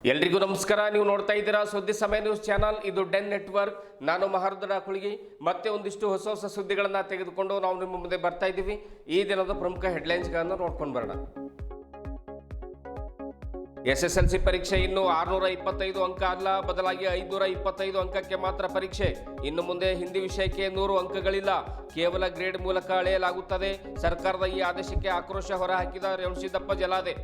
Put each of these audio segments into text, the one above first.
ಎಲ್ರಿಗೂ ನಮಸ್ಕಾರ. ನೀವು ನೋಡ್ತಾ ಇದ್ದೀರಾ ಸುದ್ದಿ ಸಮಯ ನ್ಯೂಸ್ ಚಾನಲ್. ಇದು ಡೆನ್ ನೆಟ್ವರ್ಕ್. ನಾನು ಮಹರ್ದನ ಕುಳಗಿ. ಮತ್ತೆ ಒಂದಿಷ್ಟು ಹೊಸ ಹೊಸ ಸುದ್ದಿಗಳನ್ನು ತೆಗೆದುಕೊಂಡು ನಾವು ನಿಮ್ಮ ಮುಂದೆ ಬರ್ತಾ ಇದ್ದೀವಿ. ಈ ದಿನದ ಪ್ರಮುಖ ಹೆಡ್ಲೈನ್ಸ್ಗಳನ್ನು ನೋಡ್ಕೊಂಡು ಬರೋಣ. SSLC ಪರೀಕ್ಷೆ ಇನ್ನು 625 ಅಂಕ ಅಲ್ಲ, ಬದಲಾಗಿ 525 ಅಂಕಕ್ಕೆ ಮಾತ್ರ ಪರೀಕ್ಷೆ. ಇನ್ನು ಮುಂದೆ ಹಿಂದಿ ವಿಷಯಕ್ಕೆ 100 ಅಂಕಗಳಿಲ್ಲ, ಕೇವಲ ಗ್ರೇಡ್ ಮೂಲಕ ಅಳೆಯಲಾಗುತ್ತದೆ. ಸರ್ಕಾರದ ಈ ಆದೇಶಕ್ಕೆ ಆಕ್ರೋಶ ಹೊರಹಾಕಿದ ರೇವಣಸಿದ್ದಪ್ಪ ಜಲಾದೆ.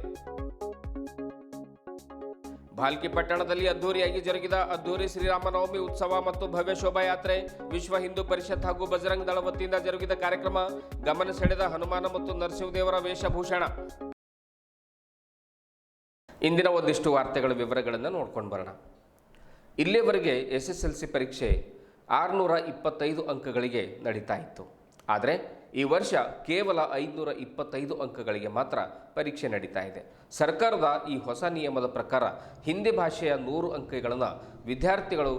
ಭಾಲ್ಕಿ ಪಟ್ಟಣದಲ್ಲಿ ಅದ್ದೂರಿಯಾಗಿ ಜರುಗಿದ ಅದ್ದೂರಿ ಶ್ರೀರಾಮನವಮಿ ಉತ್ಸವ ಮತ್ತು ಭವ್ಯ ಶೋಭಾಯಾತ್ರೆ. ವಿಶ್ವ ಹಿಂದೂ ಪರಿಷತ್ ಹಾಗೂ ಬಜರಂಗ ದಳ ವತಿಯಿಂದ ಜರುಗಿದ ಕಾರ್ಯಕ್ರಮ. ಗಮನ ಸೆಳೆದ ಹನುಮಾನ ಮತ್ತು ನರಸಿಂಹದೇವರ ವೇಷಭೂಷಣ. ಇಂದಿನ ಒಂದಿಷ್ಟು ವಾರ್ತೆಗಳ ವಿವರಗಳನ್ನು ನೋಡ್ಕೊಂಡು ಬರೋಣ. ಇಲ್ಲಿಯವರೆಗೆ SSLC ಪರೀಕ್ಷೆ 625 ಅಂಕಗಳಿಗೆ ನಡೀತಾ ಇತ್ತು. ಆದರೆ ಈ ವರ್ಷ ಕೇವಲ 525 ಅಂಕಗಳಿಗೆ ಮಾತ್ರ ಪರೀಕ್ಷೆ ನಡೀತಾ ಇದೆ. ಸರ್ಕಾರದ ಈ ಹೊಸ ನಿಯಮದ ಪ್ರಕಾರ ಹಿಂದಿ ಭಾಷೆಯ 100 ಅಂಕಗಳನ್ನು ವಿದ್ಯಾರ್ಥಿಗಳು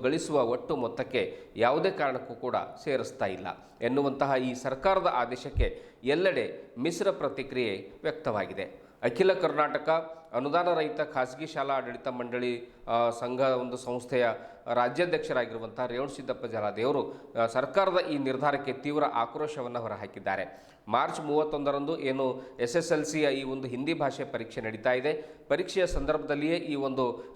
ಗಳಿಸುವ ಒಟ್ಟು ಮೊತ್ತಕ್ಕೆ ಯಾವುದೇ ಕಾರಣಕ್ಕೂ ಕೂಡ ಸೇರಿಸ್ತಾ ಇಲ್ಲ ಎನ್ನುವಂತಹ ಈ ಸರ್ಕಾರದ ಆದೇಶಕ್ಕೆ ಎಲ್ಲೆಡೆ ಮಿಶ್ರ ಪ್ರತಿಕ್ರಿಯೆ ವ್ಯಕ್ತವಾಗಿದೆ. ಅಖಿಲ ಕರ್ನಾಟಕ ಅನುದಾನ ರಹಿತ ಖಾಸಗಿ ಶಾಲಾ ಆಡಳಿತ ಮಂಡಳಿ ಸಂಘ ಸಂಸ್ಥೆಯ ರಾಜ್ಯಾಧ್ಯಕ್ಷರಾಗಿರುವಂಥ ರೇವಣಸಿದ್ದಪ್ಪ ಜಲಾದೇವರು ಸರ್ಕಾರದ ಈ ನಿರ್ಧಾರಕ್ಕೆ ತೀವ್ರ ಆಕ್ರೋಶವನ್ನು ಹೊರಹಾಕಿದ್ದಾರೆ. ಮಾರ್ಚ್ 31ರಂದು ಏನು SSLCಯ ಈ ಹಿಂದಿ ಭಾಷೆ ಪರೀಕ್ಷೆ ನಡೀತಾ ಇದೆ. ಪರೀಕ್ಷೆಯ ಸಂದರ್ಭದಲ್ಲಿಯೇ ಈ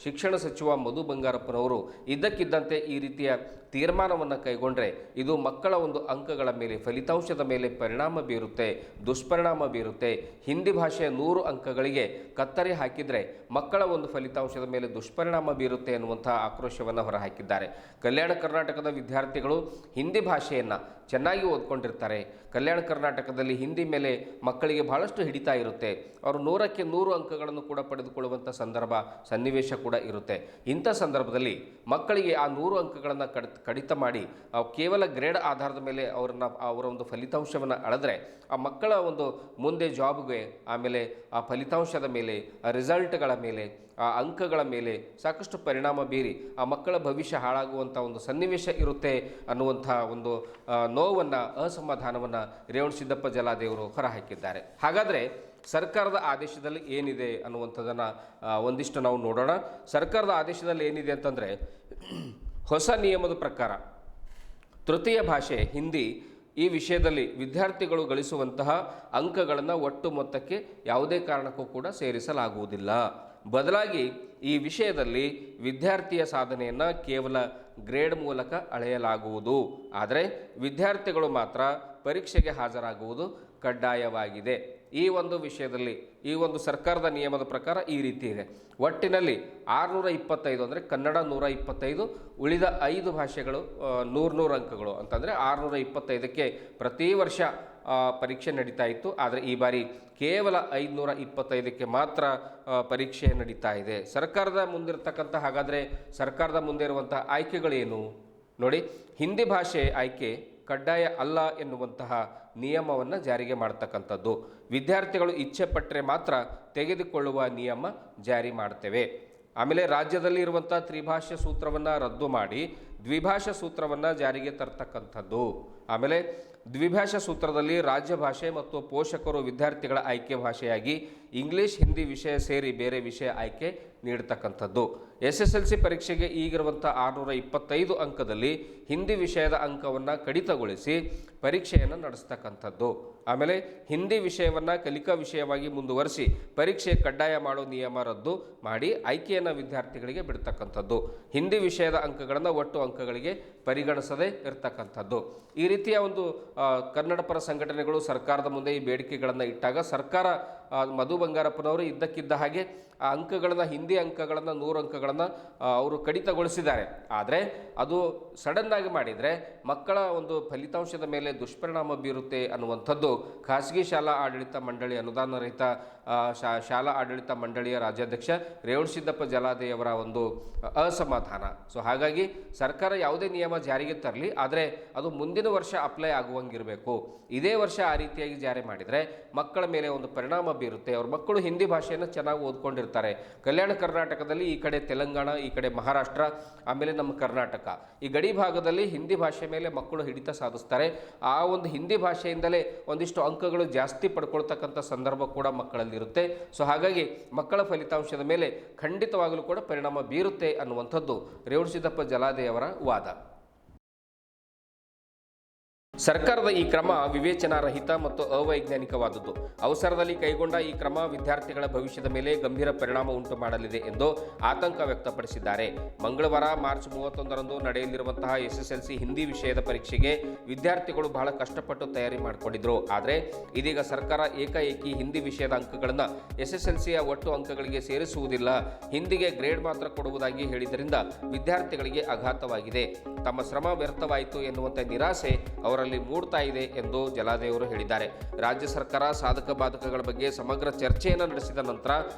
ಶಿಕ್ಷಣ ಸಚಿವ ಮಧು ಬಂಗಾರಪ್ಪನವರು ಇದ್ದಕ್ಕಿದ್ದಂತೆ ಈ ರೀತಿಯ ತೀರ್ಮಾನವನ್ನು ಕೈಗೊಂಡ್ರೆ ಇದು ಮಕ್ಕಳ ಅಂಕಗಳ ಮೇಲೆ, ಫಲಿತಾಂಶದ ಮೇಲೆ ಪರಿಣಾಮ ಬೀರುತ್ತೆ, ದುಷ್ಪರಿಣಾಮ ಬೀರುತ್ತೆ. ಹಿಂದಿ ಭಾಷೆಯ 100 ಅಂಕಗಳಿಗೆ ಕತ್ತರಿ ಹಾಕಿದರೆ ಮಕ್ಕಳ ಫಲಿತಾಂಶದ ಮೇಲೆ ದುಷ್ಪರಿಣಾಮ ಬೀರುತ್ತೆ ಎನ್ನುವಂಥ ಆಕ್ರೋಶವನ್ನು ಹೊರಹಾಕಿದ್ದಾರೆ. ಕಲ್ಯಾಣ ಕರ್ನಾಟಕದ ವಿದ್ಯಾರ್ಥಿಗಳು ಹಿಂದಿ ಭಾಷೆಯನ್ನು ಚೆನ್ನಾಗಿ ಓದ್ಕೊಂಡಿರ್ತಾರೆ. ಕಲ್ಯಾಣ ಕರ್ನಾಟಕದಲ್ಲಿ ಹಿಂದಿ ಮೇಲೆ ಮಕ್ಕಳಿಗೆ ಬಹಳಷ್ಟು ಹಿಡಿತಾ ಇರುತ್ತೆ. ಅವರು 100ಕ್ಕೆ 100 ಅಂಕಗಳನ್ನು ಕೂಡ ಪಡೆದುಕೊಳ್ಳುವಂಥ ಸನ್ನಿವೇಶ ಕೂಡ ಇರುತ್ತೆ. ಇಂಥ ಸಂದರ್ಭದಲ್ಲಿ ಮಕ್ಕಳಿಗೆ ಆ 100 ಅಂಕಗಳನ್ನು ಕಡಿತ ಮಾಡಿ ಕೇವಲ ಗ್ರೇಡ್ ಆಧಾರದ ಮೇಲೆ ಅವರ ಫಲಿತಾಂಶವನ್ನು ಅಳೆದ್ರೆ ಆ ಮಕ್ಕಳ ಮುಂದೆ ಜಾಬ್ಗೆ, ಆಮೇಲೆ ಆ ಫಲಿತಾಂಶದ ಮೇಲೆ, ಆ ರಿಸಲ್ಟ್ಗಳ ಮೇಲೆ, ಆ ಅಂಕಗಳ ಮೇಲೆ ಸಾಕಷ್ಟು ಪರಿಣಾಮ ಬೀರಿ ಆ ಮಕ್ಕಳ ಭವಿಷ್ಯ ಹಾಳಾಗುವಂಥ ಸನ್ನಿವೇಶ ಇರುತ್ತೆ ಅನ್ನುವಂಥ ನೋವನ್ನು, ಅಸಮಾಧಾನವನ್ನು ರೇವಣಸಿದ್ದಪ್ಪ ಜಲಾದೇವರು ಹೊರಹಾಕಿದ್ದಾರೆ. ಹಾಗಾದರೆ ಸರ್ಕಾರದ ಆದೇಶದಲ್ಲಿ ಏನಿದೆ ಅನ್ನುವಂಥದ್ದನ್ನು ಒಂದಿಷ್ಟು ನಾವು ನೋಡೋಣ. ಸರ್ಕಾರದ ಆದೇಶದಲ್ಲಿ ಏನಿದೆ ಅಂತಂದರೆ, ಹೊಸ ನಿಯಮದ ಪ್ರಕಾರ ತೃತೀಯ ಭಾಷೆ ಹಿಂದಿ ಈ ವಿಷಯದಲ್ಲಿ ವಿದ್ಯಾರ್ಥಿಗಳು ಗಳಿಸುವಂತಹ ಅಂಕಗಳನ್ನು ಒಟ್ಟು ಮೊತ್ತಕ್ಕೆ ಯಾವುದೇ ಕಾರಣಕ್ಕೂ ಕೂಡ ಸೇರಿಸಲಾಗುವುದಿಲ್ಲ. ಬದಲಾಗಿ ಈ ವಿಷಯದಲ್ಲಿ ವಿದ್ಯಾರ್ಥಿಯ ಸಾಧನೆಯನ್ನು ಕೇವಲ ಗ್ರೇಡ್ ಮೂಲಕ ಅಳೆಯಲಾಗುವುದು. ಆದರೆ ವಿದ್ಯಾರ್ಥಿಗಳು ಮಾತ್ರ ಪರೀಕ್ಷೆಗೆ ಹಾಜರಾಗುವುದು ಕಡ್ಡಾಯವಾಗಿದೆ. ಈ ವಿಷಯದಲ್ಲಿ ಈ ಸರ್ಕಾರದ ನಿಯಮದ ಪ್ರಕಾರ ಈ ರೀತಿ ಇದೆ. ಒಟ್ಟಿನಲ್ಲಿ 625 ಅಂದರೆ ಕನ್ನಡ 125, ಉಳಿದ 5 ಭಾಷೆಗಳು 100 ಅಂಕಗಳು ಅಂತಂದರೆ 625ಕ್ಕೆ ಪ್ರತಿ ವರ್ಷ ಪರೀಕ್ಷೆ ನಡೀತಾ ಇತ್ತು. ಆದರೆ ಈ ಬಾರಿ ಕೇವಲ 525ಕ್ಕೆ ಮಾತ್ರ ಪರೀಕ್ಷೆ ನಡೀತಾ ಇದೆ. ಸರ್ಕಾರದ ಮುಂದಿರತಕ್ಕಂಥ, ಹಾಗಾದರೆ ಸರ್ಕಾರದ ಮುಂದೆ ಇರುವಂಥ ಆಯ್ಕೆಗಳೇನು ನೋಡಿ. ಹಿಂದಿ ಭಾಷೆ ಆಯ್ಕೆ ಕಡ್ಡಾಯ ಅಲ್ಲ ಎನ್ನುವಂತಹ ನಿಯಮವನ್ನು ಜಾರಿಗೆ ಮಾಡ್ತಕ್ಕಂಥದ್ದು. ವಿದ್ಯಾರ್ಥಿಗಳು ಇಚ್ಛೆ ಪಟ್ಟರೆ ಮಾತ್ರ ತೆಗೆದುಕೊಳ್ಳುವ ನಿಯಮ ಜಾರಿ ಮಾಡ್ತೇವೆ. ಆಮೇಲೆ ರಾಜ್ಯದಲ್ಲಿ ಇರುವಂಥ ತ್ರಿಭಾಷಾ ಸೂತ್ರವನ್ನು ರದ್ದು ಮಾಡಿ ದ್ವಿಭಾಷಾ ಸೂತ್ರವನ್ನು ಜಾರಿಗೆ ತರ್ತಕ್ಕಂಥದ್ದು. ಆಮೇಲೆ ದ್ವಿಭಾಷಾ ಸೂತ್ರದಲ್ಲಿ ರಾಜ್ಯ ಭಾಷೆ ಮತ್ತು ಪೋಷಕರು ವಿದ್ಯಾರ್ಥಿಗಳ ಆಯ್ಕೆ ಭಾಷೆಯಾಗಿ ಇಂಗ್ಲೀಷ್, ಹಿಂದಿ ವಿಷಯ ಸೇರಿ ಬೇರೆ ವಿಷಯ ಆಯ್ಕೆ ನೀಡತಕ್ಕಂಥದ್ದು. SSLC ಪರೀಕ್ಷೆಗೆ ಈಗಿರುವಂಥ 625 ಅಂಕದಲ್ಲಿ ಹಿಂದಿ ವಿಷಯದ ಅಂಕವನ್ನು ಕಡಿತಗೊಳಿಸಿ ಪರೀಕ್ಷೆಯನ್ನು ನಡೆಸ್ತಕ್ಕಂಥದ್ದು. ಆಮೇಲೆ ಹಿಂದಿ ವಿಷಯವನ್ನು ಕಲಿಕಾ ವಿಷಯವಾಗಿ ಮುಂದುವರಿಸಿ ಪರೀಕ್ಷೆ ಕಡ್ಡಾಯ ಮಾಡೋ ನಿಯಮ ರದ್ದು ಮಾಡಿ ಆಯ್ಕೆಯನ್ನು ವಿದ್ಯಾರ್ಥಿಗಳಿಗೆ ಬಿಡ್ತಕ್ಕಂಥದ್ದು. ಹಿಂದಿ ವಿಷಯದ ಅಂಕಗಳನ್ನು ಒಟ್ಟು ಅಂಕಗಳಿಗೆ ಪರಿಗಣಿಸದೇ ಇರತಕ್ಕಂಥದ್ದು. ಈ ರೀತಿಯ ಕನ್ನಡ ಪರ ಸಂಘಟನೆಗಳು ಸರ್ಕಾರದ ಮುಂದೆ ಈ ಬೇಡಿಕೆಗಳನ್ನು ಇಟ್ಟಾಗ ಸರ್ಕಾರ ಮಧು ಬಂಗಾರಪ್ಪನವರು ಇದ್ದಕ್ಕಿದ್ದ ಹಾಗೆ ಆ ಅಂಕಗಳನ್ನು, ಹಿಂದಿ ಅಂಕಗಳನ್ನು 100 ಅಂಕಗಳನ್ನು ಅವರು ಕಡಿತಗೊಳಿಸಿದ್ದಾರೆ. ಆದರೆ ಅದು ಸಡನ್ನಾಗಿ ಮಾಡಿದರೆ ಮಕ್ಕಳ ಫಲಿತಾಂಶದ ಮೇಲೆ ದುಷ್ಪರಿಣಾಮ ಬೀರುತ್ತೆ ಅನ್ನುವಂಥದ್ದು ಖಾಸಗಿ ಶಾಲಾ ಆಡಳಿತ ಮಂಡಳಿ, ಅನುದಾನ ರಹಿತ ಶಾಲಾ ಆಡಳಿತ ಮಂಡಳಿಯ ರಾಜ್ಯಾಧ್ಯಕ್ಷ ರೇವಣಸಿದ್ದಪ್ಪ ಜಲಾದೇಯವರ ಅಸಮಾಧಾನ. ಸೊ ಹಾಗಾಗಿ ಸರ್ಕಾರ ಯಾವುದೇ ನಿಯಮ ಜಾರಿಗೆ ತರಲಿ, ಆದರೆ ಅದು ಮುಂದಿನ ವರ್ಷ ಅಪ್ಲೈ ಆಗುವಂಗಿರಬೇಕು. ಇದೇ ವರ್ಷ ಆ ರೀತಿಯಾಗಿ ಜಾರಿ ಮಾಡಿದರೆ ಮಕ್ಕಳ ಮೇಲೆ ಪರಿಣಾಮ ಬೀರುತ್ತೆ, ಅವ್ರ ಮಕ್ಕಳು ಹಿಂದಿ ಭಾಷೆಯನ್ನು ಚೆನ್ನಾಗಿ ಓದ್ಕೊಂಡಿರ್ತಾರೆ. ಕಲ್ಯಾಣ ಕರ್ನಾಟಕದಲ್ಲಿ ಈ ಕಡೆ ತೆಲಂಗಾಣ, ಈ ಕಡೆ ಮಹಾರಾಷ್ಟ್ರ, ಆಮೇಲೆ ನಮ್ಮ ಕರ್ನಾಟಕ, ಈ ಗಡಿ ಭಾಗದಲ್ಲಿ ಹಿಂದಿ ಭಾಷೆ ಮೇಲೆ ಮಕ್ಕಳು ಹಿಡಿತ ಸಾಧಿಸ್ತಾರೆ. ಆ ಒಂದು ಹಿಂದಿ ಭಾಷೆಯಿಂದಲೇ ಒಂದಿಷ್ಟು ಅಂಕಗಳು ಜಾಸ್ತಿ ಪಡ್ಕೊಳ್ತಕ್ಕಂಥ ಸಂದರ್ಭ ಕೂಡ ಮಕ್ಕಳಲ್ಲಿರುತ್ತೆ. ಸೊ ಹಾಗಾಗಿ ಮಕ್ಕಳ ಫಲಿತಾಂಶದ ಮೇಲೆ ಖಂಡಿತವಾಗಲೂ ಕೂಡ ಪರಿಣಾಮ ಬೀರುತ್ತೆ ಅನ್ನುವಂಥದ್ದು ರೇವಣಸಿದ್ದಪ್ಪ ಜಲಾದೇಯವರ ವಾದ. ಸರ್ಕಾರದ ಈ ಕ್ರಮ ವಿವೇಚನಾರಹಿತ ಮತ್ತು ಅವೈಜ್ಞಾನಿಕವಾದದ್ದು. ಅವಸರದಲ್ಲಿ ಕೈಗೊಂಡ ಈ ಕ್ರಮ ವಿದ್ಯಾರ್ಥಿಗಳ ಭವಿಷ್ಯದ ಮೇಲೆ ಗಂಭೀರ ಪರಿಣಾಮ ಉಂಟು ಮಾಡಲಿದೆ ಎಂದು ಆತಂಕ ವ್ಯಕ್ತಪಡಿಸಿದ್ದಾರೆ. ಮಂಗಳವಾರ ಮಾರ್ಚ್ 31ರಂದು ನಡೆಯಲಿರುವಂತಹ SSLC ಹಿಂದಿ ವಿಷಯದ ಪರೀಕ್ಷೆಗೆ ವಿದ್ಯಾರ್ಥಿಗಳು ಬಹಳ ಕಷ್ಟಪಟ್ಟು ತಯಾರಿ ಮಾಡಿಕೊಂಡಿದ್ರು. ಆದರೆ ಇದೀಗ ಸರ್ಕಾರ ಏಕಾಏಕಿ ಹಿಂದಿ ವಿಷಯದ ಅಂಕಗಳನ್ನು SSLCಯ ಒಟ್ಟು ಅಂಕಗಳಿಗೆ ಸೇರಿಸುವುದಿಲ್ಲ, ಹಿಂದಿಗೆ ಗ್ರೇಡ್ ಮಾತ್ರ ಕೊಡುವುದಾಗಿ ಹೇಳಿದ್ದರಿಂದ ವಿದ್ಯಾರ್ಥಿಗಳಿಗೆ ಆಘಾತವಾಗಿದೆ. ತಮ್ಮ ಶ್ರಮ ವ್ಯರ್ಥವಾಯಿತು ಎನ್ನುವಂಥ ನಿರಾಸೆ ಅವರಲ್ಲಿ ಮೂಡ್ತಾ ಇದೆ ಎಂದು ಜಲಾದೇವರು ಹೇಳಿದ್ದಾರೆ. ರಾಜ್ಯ ಸರ್ಕಾರ ಸಾಧಕ ಬಾಧಕಗಳ ಬಗ್ಗೆ ಸಮಗ್ರ ಚರ್ಚೆಯನ್ನು ನಡೆಸಿದ ನಂತರ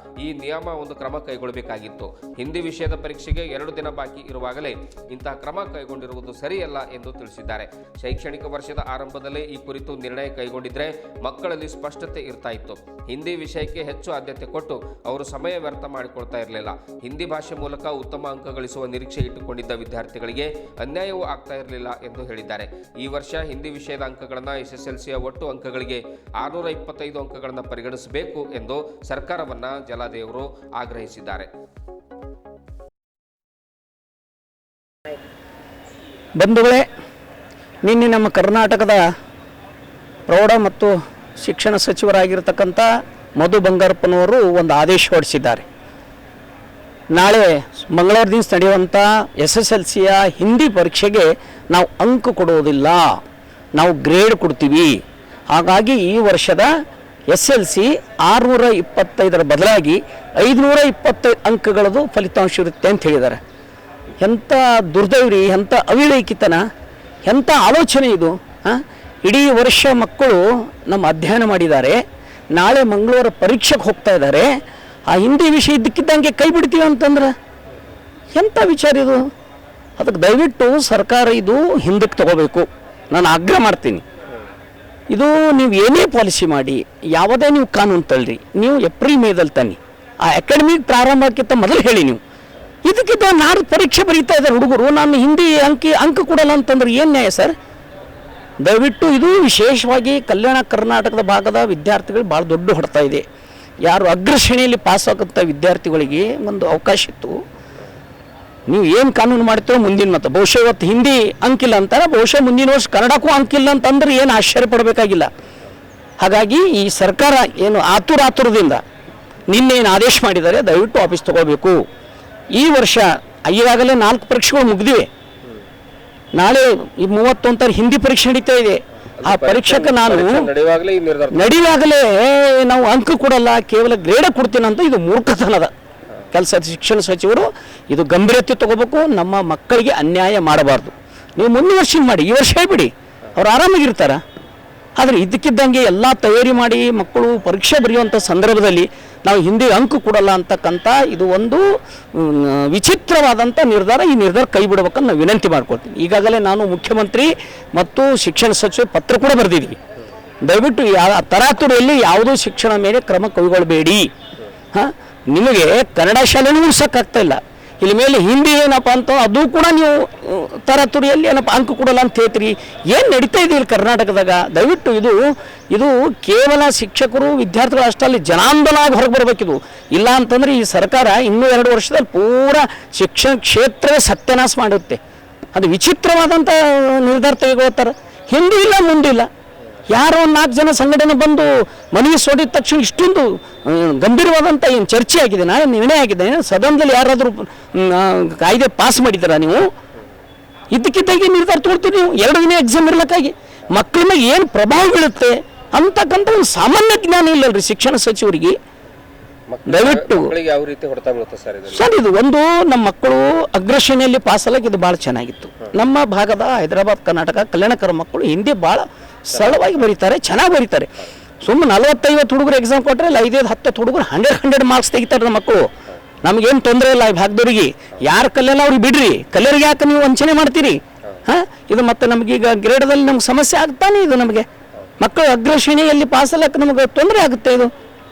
ಈ ಒಂದು ಕ್ರಮ ಕೈಗೊಳ್ಳಬೇಕಾಗಿತ್ತು. ಹಿಂದಿ ವಿಷಯದ ಪರೀಕ್ಷೆಗೆ 2 ದಿನ ಬಾಕಿ ಇರುವಾಗಲೇ ಇಂತಹ ಕ್ರಮ ಕೈಗೊಂಡಿರುವುದು ಸರಿಯಲ್ಲ ಎಂದು ತಿಳಿಸಿದ್ದಾರೆ. ಶೈಕ್ಷಣಿಕ ವರ್ಷದ ಆರಂಭದಲ್ಲೇ ಈ ಕುರಿತು ನಿರ್ಣಯ ಕೈಗೊಂಡಿದ್ರೆ ಮಕ್ಕಳಲ್ಲಿ ಸ್ಪಷ್ಟತೆ ಇರ್ತಾ ಇತ್ತು. ಹಿಂದಿ ವಿಷಯಕ್ಕೆ ಹೆಚ್ಚು ಆದ್ಯತೆ ಕೊಟ್ಟು ಅವರು ಸಮಯ ವ್ಯರ್ಥ ಮಾಡಿಕೊಳ್ತಾ ಇರಲಿಲ್ಲ. ಹಿಂದಿ ಭಾಷೆ ಮೂಲಕ ಉತ್ತಮ ಅಂಕ ಗಳಿಸುವ ನಿರೀಕ್ಷೆ ಇಟ್ಟುಕೊಂಡಿದ್ದ ವಿದ್ಯಾರ್ಥಿಗಳಿಗೆ ಅನ್ಯಾಯವೂ ಆಗ್ತಾ ಇರಲಿಲ್ಲ ಎಂದು ಹೇಳಿದ್ದಾರೆ. ಈ ವರ್ಷ ಹಿಂದಿ ವಿಷಯದ ಅಂಕಗಳನ್ನು SSLCಯ ಒಟ್ಟು ಅಂಕಗಳಿಗೆ 625 ಅಂಕಗಳನ್ನು ಪರಿಗಣಿಸಬೇಕು ಎಂದು ಸರ್ಕಾರವನ್ನು ಜಲಾದೇವರು ಆಗ್ರಹಿಸಿದ್ದಾರೆ. ಬಂಧುಗಳೇ, ನಿನ್ನೆ ನಮ್ಮ ಕರ್ನಾಟಕದ ಪ್ರೌಢ ಮತ್ತು ಶಿಕ್ಷಣ ಸಚಿವರಾಗಿರ್ತಕ್ಕಂಥ ಮಧು ಬಂಗಾರಪ್ಪನವರು ಒಂದು ಆದೇಶ ಹೊರಡಿಸಿದ್ದಾರೆ. ನಾಳೆ ಮಂಗಳವಾರ ದಿವಸ ನಡೆಯುವಂಥ SSLCಯ ಹಿಂದಿ ಪರೀಕ್ಷೆಗೆ ನಾವು ಅಂಕ ಕೊಡುವುದಿಲ್ಲ, ನಾವು ಗ್ರೇಡ್ ಕೊಡ್ತೀವಿ. ಹಾಗಾಗಿ ಈ ವರ್ಷದ SLC 625ರ ಬದಲಾಗಿ 525 ಅಂಕಗಳದು ಫಲಿತಾಂಶ ಇರುತ್ತೆ ಅಂತ ಹೇಳಿದ್ದಾರೆ. ಎಂಥ ದುರ್ದೈವಿ, ಎಂಥ ಅವಿವೇಕಿತನ, ಎಂಥ ಆಲೋಚನೆ ಇದು. ಇಡೀ ವರ್ಷ ಮಕ್ಕಳು ನಮ್ಮ ಅಧ್ಯಯನ ಮಾಡಿದ್ದಾರೆ, ನಾಳೆ ಮಂಗಳವಾರ ಪರೀಕ್ಷೆಗೆ ಹೋಗ್ತಾ ಇದ್ದಾರೆ. ಆ ಹಿಂದಿ ವಿಷಯ ಇದ್ದಕ್ಕಿದ್ದಂಗೆ ಕೈ ಬಿಡ್ತೀವಿ ಅಂತಂದ್ರೆ ಎಂಥ ವಿಚಾರ ಇದು? ಅದಕ್ಕೆ ದಯವಿಟ್ಟು ಸರ್ಕಾರ ಇದು ಹಿಂದಕ್ಕೆ ತಗೋಬೇಕು. ನಾನು ಆಗ್ರಹ ಮಾಡ್ತೀನಿ. ಇದು ನೀವು ಏನೇ ಪಾಲಿಸಿ ಮಾಡಿ, ಯಾವುದೇ ನೀವು ಕಾನೂನು ತಳ್ಳಿ, ನೀವು ಏಪ್ರಿಲ್ ಮೇದಲ್ಲಿ ತನ್ನಿ. ಆ ಅಕಾಡೆಮಿಕ್ ಪ್ರಾರಂಭಕ್ಕಿಂತ ಮೊದಲು ಹೇಳಿ. ನೀವು ಇದಕ್ಕಿಂತ ನಾಳೆ ಪರೀಕ್ಷೆ ಬರೀತಾ ಇದ್ದಾರೆ ಹುಡುಗರು, ನಾನು ಹಿಂದಿ ಅಂಕ ಕೊಡಲ್ಲ ಅಂತಂದ್ರೆ ಏನು ನ್ಯಾಯ ಸರ್? ದಯವಿಟ್ಟು ಇದು ವಿಶೇಷವಾಗಿ ಕಲ್ಯಾಣ ಕರ್ನಾಟಕದ ಭಾಗದ ವಿದ್ಯಾರ್ಥಿಗಳು ಭಾಳ ದೊಡ್ಡ ಹೊಡ್ತಾ ಇದೆ. ಯಾರು ಅಗ್ರಶ್ರೇಣಿಯಲ್ಲಿ ಪಾಸಾಗಂಥ ವಿದ್ಯಾರ್ಥಿಗಳಿಗೆ ಒಂದು ಅವಕಾಶ ಇತ್ತು. ನೀವು ಏನು ಕಾನೂನು ಮಾಡ್ತೀರೋ ಮುಂದಿನ ಮತ್ತೆ ಬಹುಶಃ ಇವತ್ತು ಹಿಂದಿ ಅಂಕಿಲ್ಲ ಅಂತಾರೆ, ಬಹುಶಃ ಮುಂದಿನ ವರ್ಷ ಕನ್ನಡಕ್ಕೂ ಅಂಕಿಲ್ಲ ಅಂತಂದ್ರೆ ಏನು ಆಶ್ಚರ್ಯ ಪಡಬೇಕಾಗಿಲ್ಲ. ಹಾಗಾಗಿ ಈ ಸರ್ಕಾರ ಏನು ಆತುರದಿಂದ ನಿನ್ನೇನು ಆದೇಶ ಮಾಡಿದ್ದಾರೆ, ದಯವಿಟ್ಟು ವಾಪಸ್ ತಗೋಬೇಕು. ಈ ವರ್ಷ ಈಗಾಗಲೇ 4 ಪರೀಕ್ಷೆಗಳು ಮುಗಿದಿವೆ. ನಾಳೆ ಈ 31 ಹಿಂದಿ ಪರೀಕ್ಷೆ ನಡೀತಾ ಇದೆ. ಆ ಪರೀಕ್ಷೆಗೆ ನಾನು ನಡೆಯುವಾಗಲೇ ನಾವು ಅಂಕ ಕೊಡಲ್ಲ, ಕೇವಲ ಗ್ರೇಡ ಕೊಡ್ತೀನಿ ಅಂತ ಇದು ಮೂರ್ಖತನದ ಕೆಲಸ. ಶಿಕ್ಷಣ ಸಚಿವರು ಇದು ಗಂಭೀರತೆ ತಗೋಬೇಕು. ನಮ್ಮ ಮಕ್ಕಳಿಗೆ ಅನ್ಯಾಯ ಮಾಡಬಾರ್ದು. ನೀವು ಮುಂದಿನ ವರ್ಷ ಮಾಡಿ, ಈ ವರ್ಷ ಹೇಳ್ಬಿಡಿ, ಅವ್ರು ಆರಾಮಾಗಿರ್ತಾರ. ಆದರೆ ಇದಕ್ಕಿದ್ದಂಗೆ ಎಲ್ಲ ತಯಾರಿ ಮಾಡಿ ಮಕ್ಕಳು ಪರೀಕ್ಷೆ ಬರೆಯುವಂಥ ಸಂದರ್ಭದಲ್ಲಿ ನಾವು ಹಿಂದಿ ಅಂಕ ಕೊಡಲ್ಲ ಅಂತಕ್ಕಂಥ ಇದು ಒಂದು ವಿಚಿತ್ರವಾದಂಥ ನಿರ್ಧಾರ. ಈ ನಿರ್ಧಾರ ಕೈ ಬಿಡಬೇಕಂತ ನಾವು ವಿನಂತಿ ಮಾಡ್ಕೊಳ್ತೀನಿ. ಈಗಾಗಲೇ ನಾನು ಮುಖ್ಯಮಂತ್ರಿ ಮತ್ತು ಶಿಕ್ಷಣ ಸಚಿವ ಪತ್ರ ಕೂಡ ಬರೆದಿದ್ವಿ. ದಯವಿಟ್ಟು ತರಾತುರಿಯಲ್ಲಿ ಯಾವುದೂ ಶಿಕ್ಷಣ ಮೇಲೆ ಕ್ರಮ ಕೈಗೊಳ್ಳಬೇಡಿ. ನಿಮಗೆ ಕನ್ನಡ ಶಾಲೆನೂ ಉಳಿಸೋಕ್ಕಾಗ್ತಾ ಇಲ್ಲ, ಇಲ್ಲಿ ಮೇಲೆ ಹಿಂದಿ ಏನಪ್ಪ ಅಂತ ಅದು ಕೂಡ ನೀವು ತರಾತುರಿಯಲ್ಲಿ ಏನಪ್ಪ ಅಂಕ ಕೊಡಲ್ಲ ಅಂತ ಹೇಳ್ತೀರಿ. ಏನು ನಡೀತಾ ಇದೆ ಇಲ್ಲಿ ಕರ್ನಾಟಕದಾಗ? ದಯವಿಟ್ಟು ಇದು ಕೇವಲ ಶಿಕ್ಷಕರು ವಿದ್ಯಾರ್ಥಿಗಳು ಅಷ್ಟಲ್ಲಿ ಜನಾಂದೋಲನ ಆಗಿ ಹೊರಗೆ ಬರಬೇಕಿದು. ಇಲ್ಲ ಅಂತಂದರೆ ಈ ಸರ್ಕಾರ ಇನ್ನೂ 2 ವರ್ಷದಲ್ಲಿ ಪೂರ ಶಿಕ್ಷಣ ಕ್ಷೇತ್ರವೇ ಸತ್ಯನಾಶ ಮಾಡುತ್ತೆ. ಅದು ವಿಚಿತ್ರವಾದಂಥ ನಿರ್ಧಾರ ತೆಗೆದುಕೊಳ್ತಾರೆ. ಹಿಂದಿ ಇಲ್ಲ, ಮುಂದಿಲ್ಲ. ಯಾರೋ 4 ಜನ ಸಂಘಟನೆ ಬಂದು ಮನವಿ ಸೋಡಿದ ತಕ್ಷಣ ಇಷ್ಟೊಂದು ಗಂಭೀರವಾದಂಥ ಏನು ಚರ್ಚೆ ಆಗಿದೆ, ನಾಳೆ ನಿರ್ಣಯ ಆಗಿದೆ. ಸದನದಲ್ಲಿ ಯಾರಾದರೂ ಕಾಯ್ದೆ ಪಾಸ್ ಮಾಡಿದ್ದೀರಾ ನೀವು? ಇದಕ್ಕಿದ್ದಾಗಿ ನಿರ್ಧಾರ ತಗೊಳ್ತೀರಿ ನೀವು. 2 ದಿನ ಎಕ್ಸಾಮ್ ಇರ್ಲಕ್ಕಾಗಿ ಮಕ್ಕಳ ಮೇಲೆ ಏನು ಪ್ರಭಾವ ಬೀಳುತ್ತೆ ಅಂತಕ್ಕಂಥ ಒಂದು ಸಾಮಾನ್ಯ ಜ್ಞಾನ ಇಲ್ಲಲ್ರಿ ಶಿಕ್ಷಣ ಸಚಿವರಿಗೆ. ದಯವಿಟ್ಟು ಸರ್ ಇದು ಒಂದು ನಮ್ಮ ಮಕ್ಕಳು ಅಗ್ರಶ್ರೇಣಿಯಲ್ಲಿ ಪಾಸ್ ಆಗಕ್ಕೆ ಇದು ಭಾಳ ಚೆನ್ನಾಗಿತ್ತು. ನಮ್ಮ ಭಾಗದ ಹೈದರಾಬಾದ್ ಕರ್ನಾಟಕ ಕಲ್ಯಾಣಕರ ಮಕ್ಕಳು ಹಿಂದಿ ಭಾಳ ಸರಳವಾಗಿ ಬರೀತಾರೆ, ಚೆನ್ನಾಗಿ ಬರೀತಾರೆ. ಸುಮ್ಮನೆ 40-50 ಹುಡುಗರು ಎಕ್ಸಾಮ್ ಕೊಟ್ಟರೆ 5-10 ಹುಡುಗರು 100 ಮಾರ್ಕ್ಸ್ ತೆಗಿತಾರೆ ನಮ್ಮ ಮಕ್ಕಳು. ನಮಗೇನು ತೊಂದರೆ ಇಲ್ಲ ಈ ಭಾಗದವ್ರಿಗೆ. ಯಾರು ಕಲಿಯಲ್ಲ ಅವ್ರಿಗೆ ಬಿಡ್ರಿ, ಕಲಿಯರಿಗೆ ಯಾಕೆ ನೀವು ವಂಚನೆ ಮಾಡ್ತೀರಿ? ಇದು ಮತ್ತೆ ನಮಗೀಗ ಗ್ರೇಡದಲ್ಲಿ ನಮ್ಗೆ ಸಮಸ್ಯೆ ಆಗ್ತಾನೆ. ಇದು ನಮಗೆ ಮಕ್ಕಳು ಅಗ್ರಶ್ರೇಣಿಯಲ್ಲಿ ಪಾಸ್ ಆಗಕ್ಕೆ ನಮಗೆ ತೊಂದರೆ ಆಗುತ್ತೆ. ಇದು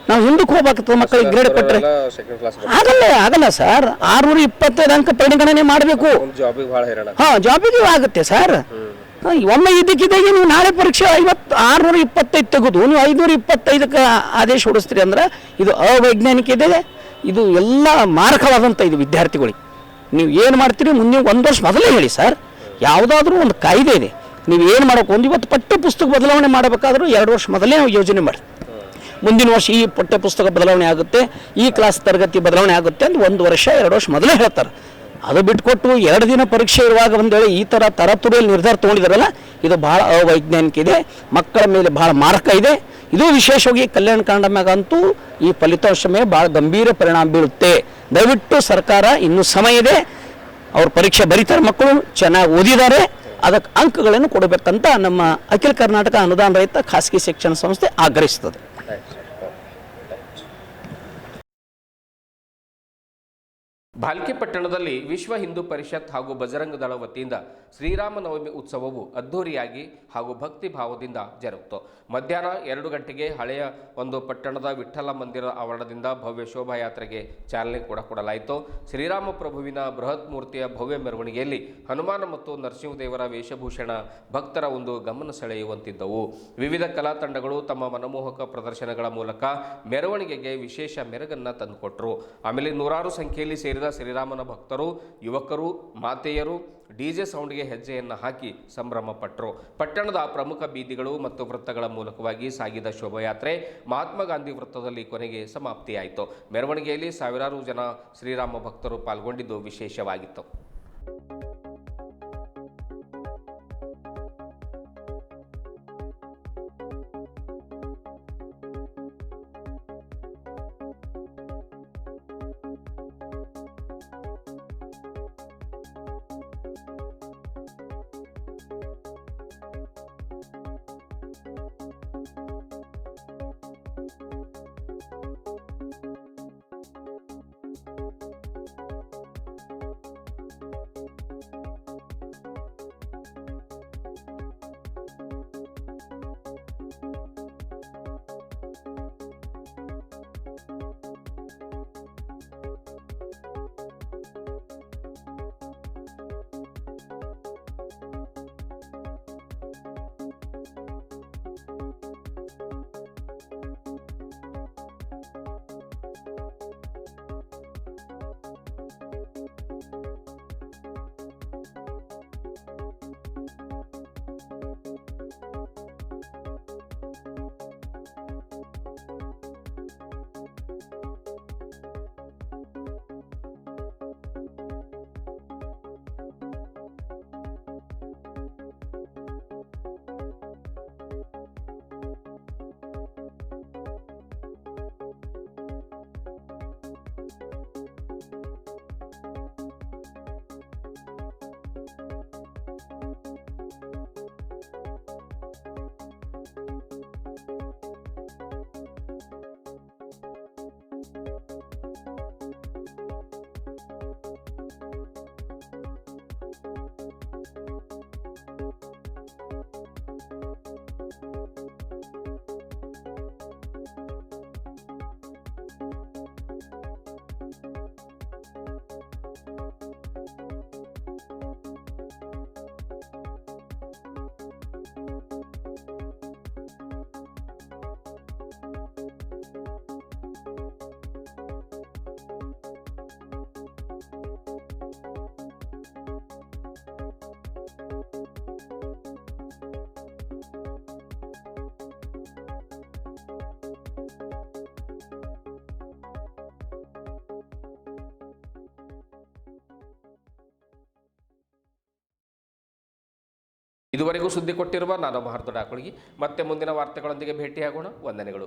ನಾವು ಹಿಂದಕ್ಕೆ ಹೋಗ್ಬೇಕಾಗ್ತದೆ ಮಕ್ಕಳಿಗೆ ಗ್ರೇಡ್ ಕೊಟ್ಟರೆ. ಸೆಕೆಂಡ್ ಕ್ಲಾಸ್ ಆಗಲ್ಲ ಸರ್, 625 ಅಂಕ ಪರಿಗಣನೆ ಮಾಡಬೇಕು. ಜಾಬಿಗೆ ಭಾಳ ಹೈರಾಣ. ಹಾಂ, ಜಾಬಿಗೆ ಆಗುತ್ತೆ ಸರ್. ಒಮ್ಮೆ ಇದಕ್ಕಿದ್ದಾಗೆ ನೀವು ನಾಳೆ ಪರೀಕ್ಷೆ 625 ತೆಗೆದು ನೀವು 525ಕ್ಕೆ ಆದೇಶ ಹೊಡಿಸ್ತೀರಿ ಅಂದ್ರೆ ಇದು ಅವೈಜ್ಞಾನಿಕ ಇದೆ. ಇದು ಎಲ್ಲ ಮಾರಕವಾದಂಥ ಇದು ವಿದ್ಯಾರ್ಥಿಗಳಿಗೆ. ನೀವು ಏನು ಮಾಡ್ತೀರಿ ಮುಂದೆ 1 ವರ್ಷ ಮೊದಲೇ ಹೇಳಿ ಸರ್. ಯಾವುದಾದ್ರೂ ಒಂದು ಕಾಯ್ದೆ ಇದೆ, ನೀವು ಏನು ಮಾಡೋಕೆ ಇವತ್ತು ಪಠ್ಯ ಪುಸ್ತಕ ಬದಲಾವಣೆ ಮಾಡಬೇಕಾದ್ರೂ 2 ವರ್ಷ ಮೊದಲೇ ನಾವು ಯೋಜನೆ ಮಾಡಿ ಮುಂದಿನ ವರ್ಷ ಈ ಪಠ್ಯ ಪುಸ್ತಕ ಬದಲಾವಣೆ ಆಗುತ್ತೆ, ಈ ಕ್ಲಾಸ್ ತರಗತಿ ಬದಲಾವಣೆ ಆಗುತ್ತೆ ಅಂತ 1 ವರ್ಷ 2 ವರ್ಷ ಮೊದಲೇ ಹೇಳ್ತಾರೆ. ಅದು ಬಿಟ್ಕೊಟ್ಟು 2 ದಿನ ಪರೀಕ್ಷೆ ಇರುವಾಗ ಒಂದು ವೇಳೆ ಈ ಥರ ತರತುರಿಯಲ್ಲಿ ನಿರ್ಧಾರ ತೊಗೊಂಡಿದ್ದಾರಲ್ಲ, ಇದು ಭಾಳ ಅವೈಜ್ಞಾನಿಕ ಇದೆ, ಮಕ್ಕಳ ಮೇಲೆ ಭಾಳ ಮಾರಕ ಇದೆ. ಇದು ವಿಶೇಷವಾಗಿ ಕಲ್ಯಾಣ ಕಾಂಡ ಮ್ಯಾಗಂತೂ ಈ ಫಲಿತಾಂಶ ಮೇಲೆ ಭಾಳ ಗಂಭೀರ ಪರಿಣಾಮ ಬೀಳುತ್ತೆ. ದಯವಿಟ್ಟು ಸರ್ಕಾರ ಇನ್ನೂ ಸಮಯ ಇದೆ, ಅವ್ರ ಪರೀಕ್ಷೆ ಬರೀತಾರೆ, ಮಕ್ಕಳು ಚೆನ್ನಾಗಿ ಓದಿದ್ದಾರೆ, ಅದಕ್ಕೆ ಅಂಕಗಳನ್ನು ಕೊಡಬೇಕಂತ ನಮ್ಮ ಅಖಿಲ ಕರ್ನಾಟಕ ಅನುದಾನ ರಹಿತ ಖಾಸಗಿ ಶಿಕ್ಷಣ ಸಂಸ್ಥೆ ಆಗ್ರಹಿಸ್ತದೆ. ಭಾಲ್ಕಿ ಪಟ್ಟಣದಲ್ಲಿ ವಿಶ್ವ ಹಿಂದೂ ಪರಿಷತ್ ಹಾಗೂ ಬಜರಂಗ ದಳ ವತಿಯಿಂದ ಶ್ರೀರಾಮನವಮಿ ಉತ್ಸವವು ಅದ್ಧೂರಿಯಾಗಿ ಹಾಗೂ ಭಕ್ತಿ ಭಾವದಿಂದ ಜರುಗಿತು. ಮಧ್ಯಾಹ್ನ 2 ಗಂಟೆಗೆ ಹಳೆಯ ಪಟ್ಟಣದ ವಿಠ್ಠಲ ಮಂದಿರ ಆವರಣದಿಂದ ಭವ್ಯ ಶೋಭಾಯಾತ್ರೆಗೆ ಚಾಲನೆ ಕೂಡ ಕೊಡಲಾಯಿತು. ಶ್ರೀರಾಮ ಪ್ರಭುವಿನ ಬೃಹತ್ ಮೂರ್ತಿಯ ಭವ್ಯ ಮೆರವಣಿಗೆಯಲ್ಲಿ ಹನುಮಾನ ಮತ್ತು ನರಸಿಂಹದೇವರ ವೇಷಭೂಷಣ ಭಕ್ತರ ಗಮನ ಸೆಳೆಯುವಂತಿದ್ದವು. ವಿವಿಧ ಕಲಾ ತಂಡಗಳು ತಮ್ಮ ಮನಮೋಹಕ ಪ್ರದರ್ಶನಗಳ ಮೂಲಕ ಮೆರವಣಿಗೆಗೆ ವಿಶೇಷ ಮೆರುಗನ್ನು ತಂದುಕೊಟ್ಟರು. ಆಮೇಲೆ ನೂರಾರು ಸಂಖ್ಯೆಯಲ್ಲಿ ಸೇರಿದ ಶ್ರೀರಾಮನ ಭಕ್ತರು, ಯುವಕರು, ಮಾತೆಯರು ಡಿಜೆ ಸೌಂಡ್ಗೆ ಹೆಜ್ಜೆಯನ್ನು ಹಾಕಿ ಸಂಭ್ರಮ ಪಟ್ಟರು. ಪಟ್ಟಣದ ಪ್ರಮುಖ ಬೀದಿಗಳು ಮತ್ತು ವೃತ್ತಗಳ ಮೂಲಕವಾಗಿ ಸಾಗಿದ ಶೋಭಾಯಾತ್ರೆ ಮಹಾತ್ಮ ಗಾಂಧಿ ವೃತ್ತದಲ್ಲಿ ಕೊನೆಗೆ ಸಮಾಪ್ತಿಯಾಯಿತು. ಮೆರವಣಿಗೆಯಲ್ಲಿ ಸಾವಿರಾರು ಜನ ಶ್ರೀರಾಮ ಭಕ್ತರು ಪಾಲ್ಗೊಂಡಿದ್ದು ವಿಶೇಷವಾಗಿತ್ತು. ಇದುವರೆಗೂ ಸುದ್ದಿ ಕೊಟ್ಟಿರುವ ನಾನು ಮಹರ್ದೊಡ ಆಕುಳಗಿ. ಮತ್ತೆ ಮುಂದಿನ ವಾರ್ತೆಗಳೊಂದಿಗೆ ಭೇಟಿಯಾಗೋಣ. ವಂದನೆಗಳು.